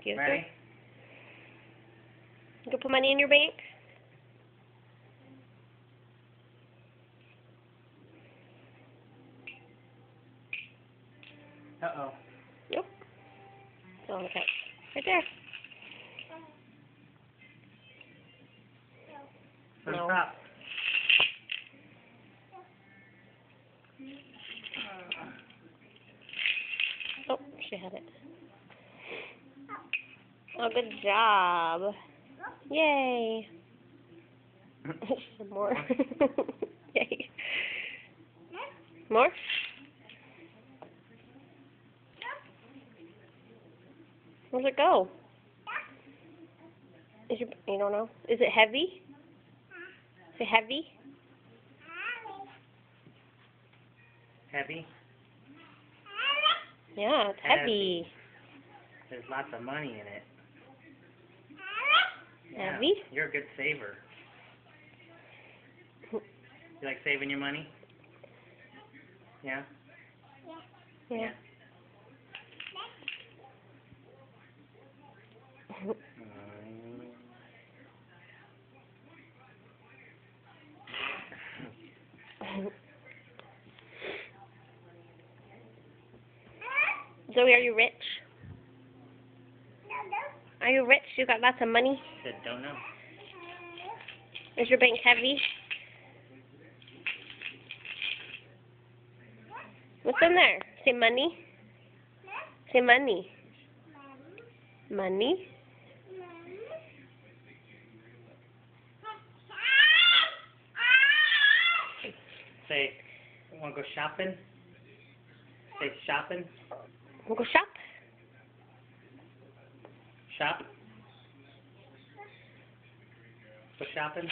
Yes, Ready? sir. You can put money in your bank? Uh-oh. Nope. It's on the couch. Right there. From No. top. Oh, she had it. Oh, good job. Yay. Some more. Yay. More? Where's it go? You don't know? Is it heavy? Is it heavy? Heavy? Yeah, it's heavy. There's lots of money in it. Heavy? Yeah, you're a good saver. You like saving your money? Yeah? Yeah. Zoe, are you rich? Are you rich? You got lots of money? Said don't know. Is your bank heavy? What's in there? Say money. Say money. Money. Say, want to go shopping? Say shopping. We'll go shop. Shop. Go shopping.